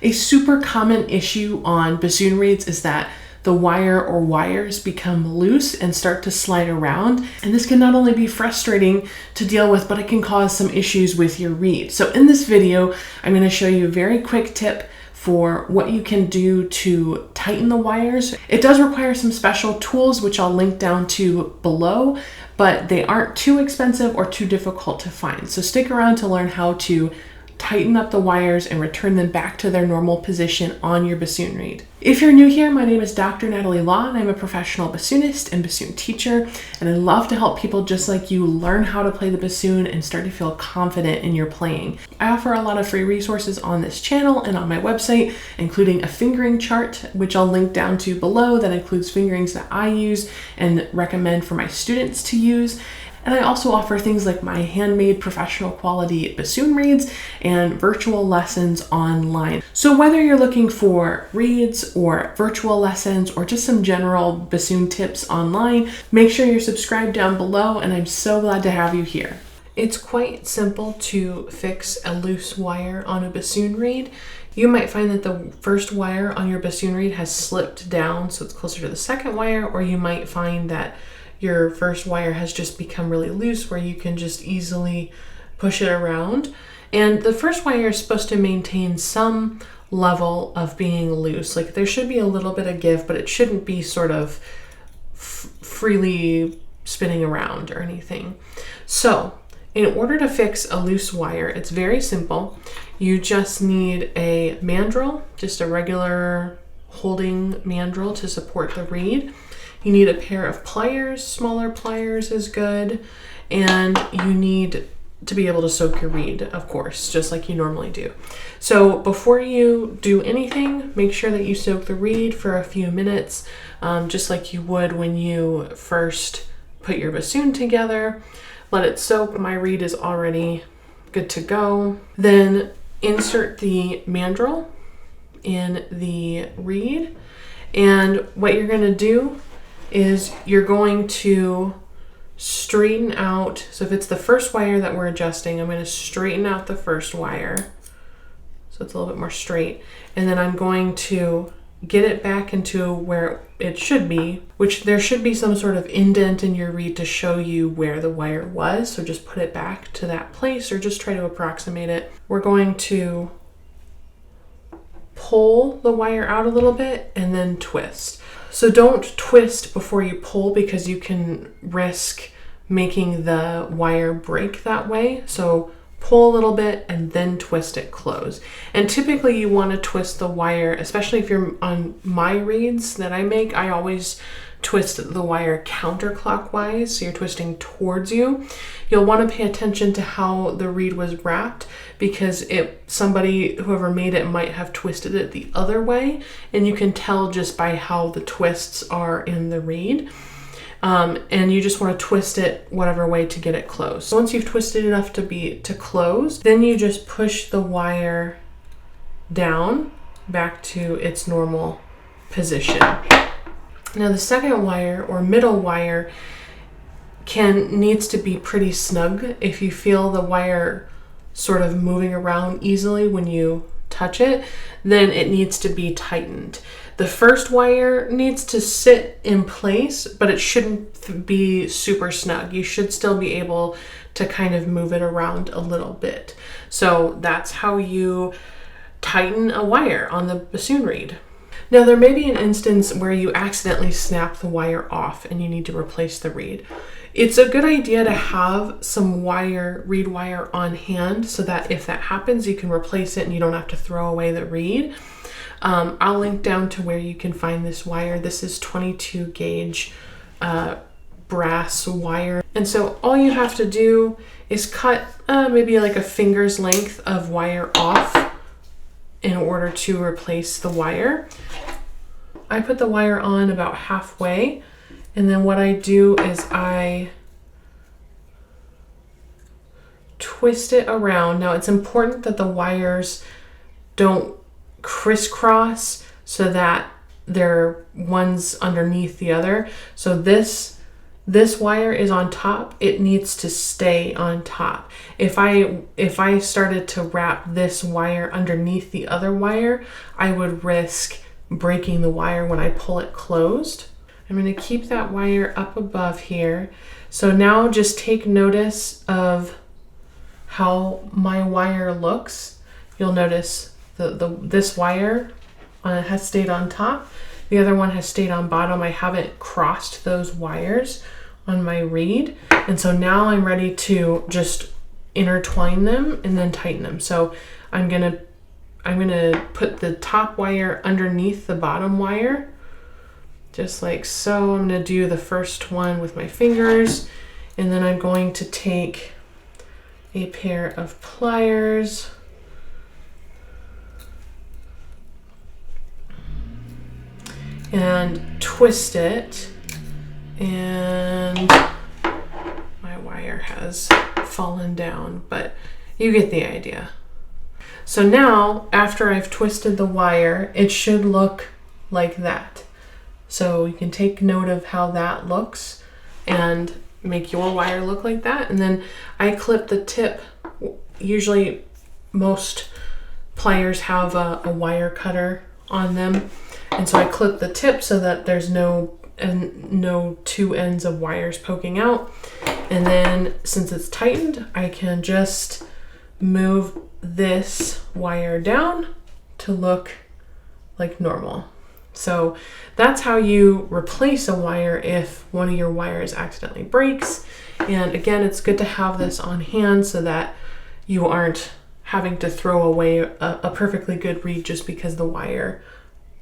A super common issue on bassoon reeds is that the wire or wires become loose and start to slide around. And this can not only be frustrating to deal with, but it can cause some issues with your reed. So in this video, I'm going to show you a very quick tip for what you can do to tighten the wires. It does require some special tools, which I'll link down to below, but they aren't too expensive or too difficult to find. So stick around to learn how to tighten up the wires and return them back to their normal position on your bassoon reed. If you're new here, my name is Dr. Natalie Law, and I'm a professional bassoonist and bassoon teacher, and I love to help people just like you learn how to play the bassoon and start to feel confident in your playing. I offer a lot of free resources on this channel and on my website, including a fingering chart, which I'll link down to below, that includes fingerings that I use and recommend for my students to use. And I also offer things like my handmade professional quality bassoon reeds and virtual lessons online. So whether you're looking for reeds or virtual lessons or just some general bassoon tips online, make sure you're subscribed down below, and I'm so glad to have you here. It's quite simple to fix a loose wire on a bassoon reed. You might find that the first wire on your bassoon reed has slipped down, so it's closer to the second wire, or you might find that your first wire has just become really loose where you can just easily push it around. And the first wire is supposed to maintain some level of being loose. Like there should be a little bit of give, but it shouldn't be sort of freely spinning around or anything. So in order to fix a loose wire, it's very simple. You just need a mandrel, just a regular holding mandrel to support the reed. You need a pair of pliers, smaller pliers is good, and you need to be able to soak your reed, of course, just like you normally do. So before you do anything, make sure that you soak the reed for a few minutes, just like you would when you first put your bassoon together. Let it soak. My reed is already good to go. Then insert the mandrel in the reed, and what you're going to do is you're going to straighten out. So if it's the first wire that we're adjusting, I'm going to straighten out the first wire so it's a little bit more straight, and then I'm going to get it back into where it should be, which there should be some sort of indent in your reed to show you where the wire was. So just put it back to that place or just try to approximate it. We're going to pull the wire out a little bit and then twist. So don't twist before you pull, because you can risk making the wire break that way. So pull a little bit and then twist it close. And typically you want to twist the wire, especially if you're on my reeds that I make, I always twist the wire counterclockwise, so you're twisting towards you. You'll want to pay attention to how the reed was wrapped, because whoever made it might have twisted it the other way, and you can tell just by how the twists are in the reed. And you just want to twist it whatever way to get it closed. So once you've twisted enough to close, then you just push the wire down back to its normal position. Now the second wire or middle wire needs to be pretty snug. If you feel the wire sort of moving around easily when you touch it, then it needs to be tightened. The first wire needs to sit in place, but it shouldn't be super snug. You should still be able to kind of move it around a little bit. So that's how you tighten a wire on the bassoon reed. Now there may be an instance where you accidentally snap the wire off and you need to replace the reed. It's a good idea to have some reed wire on hand, so that if that happens, you can replace it and you don't have to throw away the reed. I'll link down to where you can find this wire. This is 22 gauge brass wire. And so all you have to do is cut maybe like a finger's length of wire off in order to replace the wire. I put the wire on about halfway, and then what I do is I twist it around. Now it's important that the wires don't crisscross so that they're one's underneath the other. So this this wire is on top, it needs to stay on top. If I started to wrap this wire underneath the other wire, I would risk breaking the wire when I pull it closed. I'm going to keep that wire up above here. So now just take notice of how my wire looks. You'll notice this wire has stayed on top. The other one has stayed on bottom. I haven't crossed those wires on my reed. And so now I'm ready to just intertwine them and then tighten them. So I'm gonna put the top wire underneath the bottom wire, just like so. I'm gonna do the first one with my fingers, and then I'm going to take a pair of pliers and twist it, and my wire has fallen down, but you get the idea. So now, after I've twisted the wire, it should look like that. So you can take note of how that looks and make your wire look like that. And then I clip the tip. Usually most pliers have a wire cutter on them. And so I clip the tip so that there's no two ends of wires poking out. And then since it's tightened, I can just move this wire down to look like normal. So that's how you replace a wire if one of your wires accidentally breaks. And again, it's good to have this on hand so that you aren't having to throw away a perfectly good reed just because the wire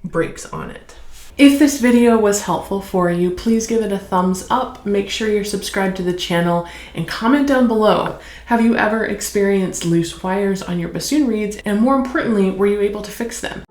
breaks on it. If this video was helpful for you, please give it a thumbs up, make sure you're subscribed to the channel, and comment down below. Have you ever experienced loose wires on your bassoon reeds? And more importantly, were you able to fix them?